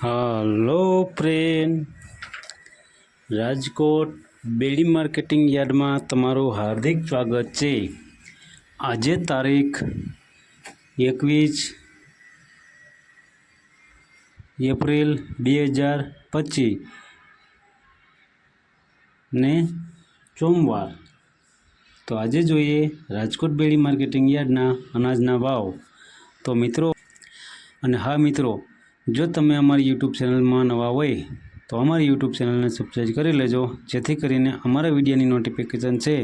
Hello friend, Rajkot બેડી marketing યાર્ડમાં તમારું હાર્દિક સ્વાગત છે। આજે તારીખ 21 એપ્રિલ 2025 ને સોમવાર। તો આજે જોઈએ રાજકોટ બેડી માર્કેટિંગ યાર્ડના અનાજના ભાવ। તો મિત્રો અને હા મિત્રો, જો તમે અમારી યુટ્યુબ ચેનલમાં નવા હોય તો અમારી યુટ્યુબ ચેનલને સબસ્ક્રાઈબ કરી લેજો, જેથી કરીને અમારા વિડીયોની નોટિફિકેશન છે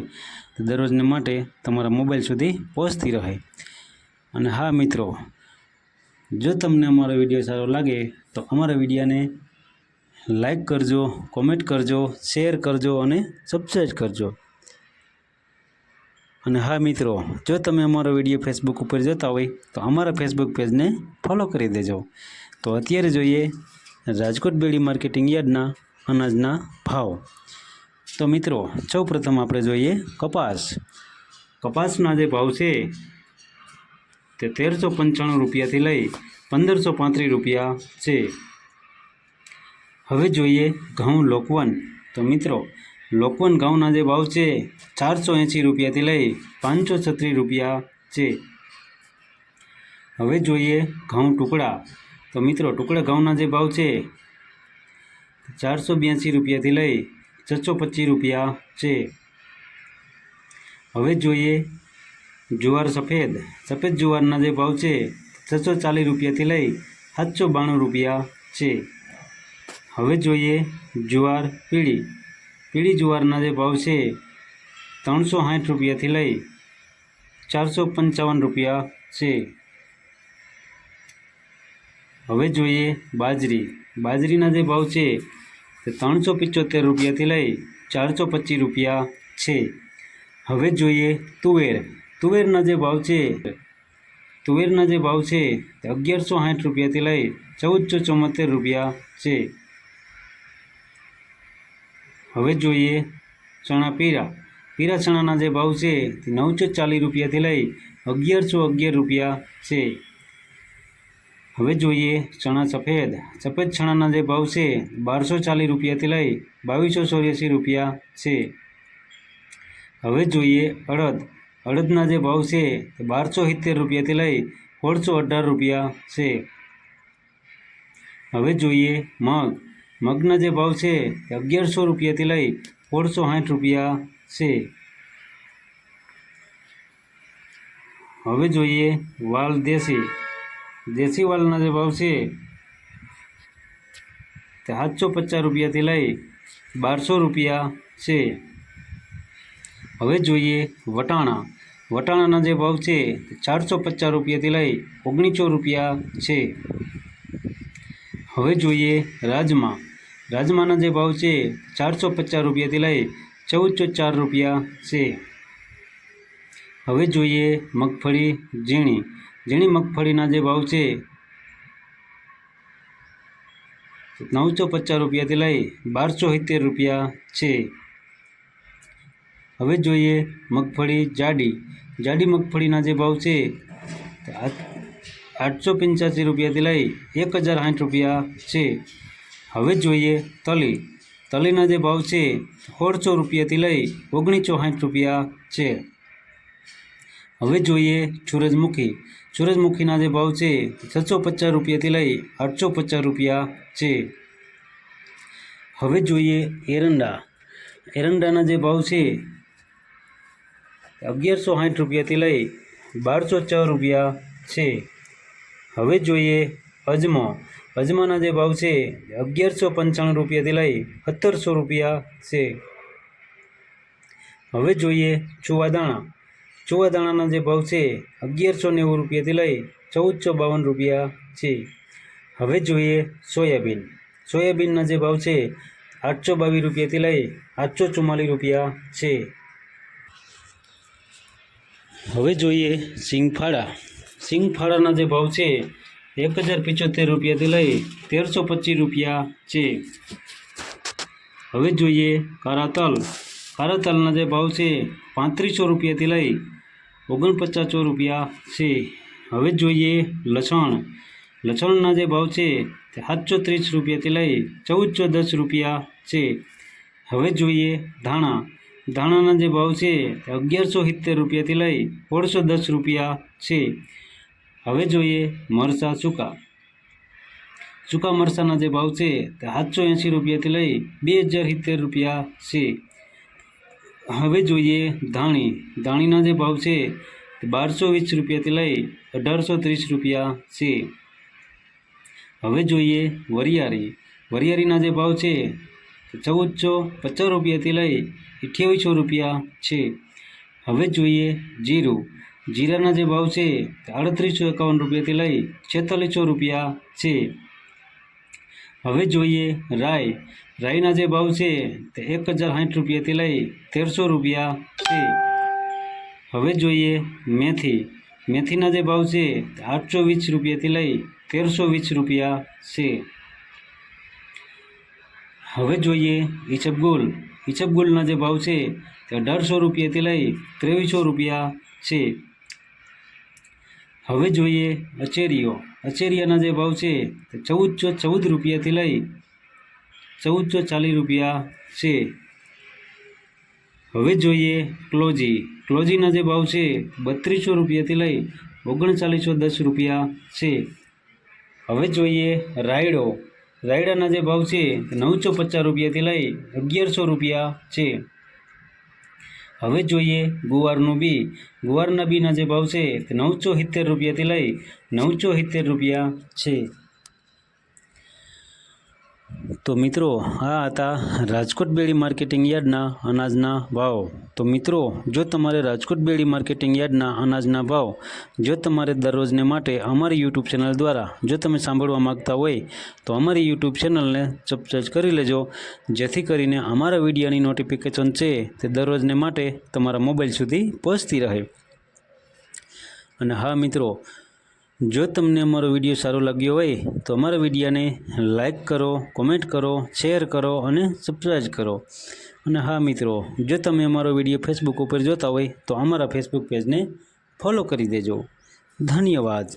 તે દરરોજને માટે તમારા મોબાઈલ સુધી પહોંચતી રહે। અને હા મિત્રો, જો તમને અમારો વિડીયો સારો લાગે તો અમારા વિડીયોને લાઈક કરજો, કોમેન્ટ કરજો, શેર કરજો અને સબસ્ક્રાઈબ કરજો। અને હા મિત્રો, જો તમે અમારો વિડીયો ફેસબુક ઉપર જોતા હોય તો અમારા ફેસબુક પેજને ફોલો કરી દેજો। તો અત્યારે જોઈએ રાજકોટ બેડી માર્કેટિંગ યાર્ડના અનાજના ભાવ। તો મિત્રો સૌપ્રથમ આપણે જોઈએ કપાસના જે ભાવ છે તે 1395 રૂપિયાથી લઈ 1535 રૂપિયા છે। હવે જોઈએ ઘઉં લોકવન। તો મિત્રો લોકવન ઘઉંના જે ભાવ છે 480 રૂપિયાથી લઈ 536 રૂપિયા છે। હવે જોઈએ ઘઉં ટુકડા। તો મિત્રો ટુકડા ઘઉંના જે ભાવ છે 482 રૂપિયાથી લઈ 625 રૂપિયા છે। હવે જોઈએ જુવાર સફેદ જુવારના જે ભાવ છે 640 રૂપિયાથી લઈ 792 રૂપિયા છે। હવે જોઈએ જુવાર પીળી જુવારના જે ભાવ છે 360 રૂપિયાથી લઈ 455 રૂપિયા છે। હવે જોઈએ બાજરીના જે ભાવ છે તે 375 રૂપિયાથી લઈ 425 રૂપિયા છે। હવે જોઈએ તુવેરના જે ભાવ છે તે 1160 રૂપિયાથી લઈ 1474 રૂપિયા છે। હવે જોઈએ ચણા પીળા ચણાના જે ભાવ છે તે 940 રૂપિયાથી લઈ 1111 રૂપિયા છે। હવે જોઈએ ચણા સફેદ ચણાના જે ભાવ છે 1240 રૂપિયાથી લઈ 2284 રૂપિયા છે। હવે જોઈએ અડદના જે ભાવ છે તે 1270 રૂપિયાથી લઈ 1618 રૂપિયા છે। હવે જોઈએ મગના જે ભાવ છે તે 1100 રૂપિયાથી લઈ 1660 રૂપિયા છે। હવે જોઈએ વાલ દેશી વાલના જે ભાવ છે તે 750 રૂપિયાથી લઈ 1200 રૂપિયા છે। હવે જોઈએ વટાણાના જે ભાવ છે તે 450 રૂપિયાથી લઈ 1900 રૂપિયા છે। હવે જોઈએ રાજમાના જે ભાવ છે 450 રૂપિયાથી લઈ 1404 રૂપિયા છે। હવે જોઈએ મગફળી ઝીણી મગફળીના જે ભાવ છે 950 રૂપિયાથી લઈ 1270 રૂપિયા છે। હવે જોઈએ મગફળી જાડી મગફળીના જે ભાવ છે 885 રૂપિયાથી લઈ 1060 રૂપિયા છે। હવે જોઈએ તલીના જે ભાવ છે 1600 રૂપિયાથી લઈ 1960 રૂપિયા છે। હવે જોઈએ સૂરજમુખીના જે ભાવ છે 650 રૂપિયાથી લઈ 850 રૂપિયા છે। હવે જોઈએ એરંડાના જે ભાવ છે 1160 રૂપિયાથી લઈ 1204 રૂપિયા છે। હવે જોઈએ અજમાના જે ભાવ છે 1195 રૂપિયાથી લઈ 1700 રૂપિયા છે। હવે જોઈએ ચોવાદાણાના જે ભાવ છે 1190 રૂપિયાથી લઈ 1452 રૂપિયા છે। હવે જોઈએ સોયાબીનના જે ભાવ છે 822 રૂપિયાથી લઈ 844 રૂપિયા છે। હવે જોઈએ સિંગફાળાના જે ભાવ છે 1075 રૂપિયાથી લઈ 1325 રૂપિયા છે। હવે જોઈએ કાળા તલના જે ભાવ છે 3500 રૂપિયાથી લઈ 49 રૂપિયા છે। હવે જોઈએ લસણના જે ભાવ છે તે 730 રૂપિયાથી લઈ 1410 રૂપિયા છે। હવે જોઈએ ધાણા। ધાણાના જે ભાવ છે તે 1170 રૂપિયાથી લઈ 1610 રૂપિયા છે। હવે જોઈએ મરચાં સૂકા। સૂકા મરચાંના જે ભાવ છે તે 780 રૂપિયાથી લઈ 2070 રૂપિયા છે। હવે જોઈએ ધાણી। ધાણીના જે ભાવ છે તે 1220 રૂપિયાથી લઈ 1830 રૂપિયા છે। હવે જોઈએ વરિયાળી। વરિયાળીના જે ભાવ છે તે 1450 રૂપિયાથી લઈ 2800 રૂપિયા છે। હવે જોઈએ જીરું। જીરાના જે ભાવ છે તે 3851 રૂપિયાથી લઈ 4600 રૂપિયા છે। હવે જોઈએ રાઈ। રાઈના જે ભાવ છે તે 1060 રૂપિયાથી લઈ 1300 રૂપિયા છે। હવે જોઈએ મેથી। મેથીના જે ભાવ છે તે 820 રૂપિયાથી લઈ 1320 રૂપિયા છે। હવે જોઈએ ઈસબગુલ। ઈસબગુલના જે ભાવ છે તે 1800 રૂપિયાથી લઈ 2300 રૂપિયા છે। હવે જોઈએ અચેરીઓ। અચેરિયાના જે ભાવ છે તે 1414 રૂપિયાથી લઈ 1440 રૂપિયા છે। હવે જોઈએ ક્લોજી। ક્લોજીના જે ભાવ છે 3200 રૂપિયાથી લઈ 3910 રૂપિયા છે। હવે જોઈએ રાયડો। રાયડાના જે ભાવ છે તે 950 રૂપિયાથી લઈ 1100 રૂપિયા છે। હવે જોઈએ ગુવારનું બી। ગુવારના બીના જે ભાવ છે તે 970 રૂપિયાથી લઈ 970 રૂપિયા છે। તો મિત્રો આ હતા રાજકોટ બેડી માર્કેટિંગ યાર્ડના અનાજના ભાવ। તો મિત્રો જો તમારે રાજકોટ બેડી માર્કેટિંગ યાર્ડના અનાજના ભાવ જો તમારે દરરોજને માટે અમારી યુટ્યુબ ચેનલ દ્વારા જો તમે સાંભળવા માગતા હોય તો અમારી યુટ્યુબ ચેનલને સબસ્ક્રાઈબ કરી લેજો, જેથી કરીને અમારા વિડીયોની નોટિફિકેશન છે તે દરરોજને માટે તમારા મોબાઈલ સુધી પહોંચતી રહે। અને હા મિત્રો, જો તમને અમારો વિડીયો સારો લાગ્યો હોય તો અમારા વિડીયોને લાઈક કરો, કોમેન્ટ કરો, શેર કરો અને સબસ્ક્રાઈબ કરો। અને હા મિત્રો, જો તમે અમારો વિડીયો ફેસબુક ઉપર જોતા હોય તો અમારા ફેસબુક પેજને ફોલો કરી દેજો। ધન્યવાદ।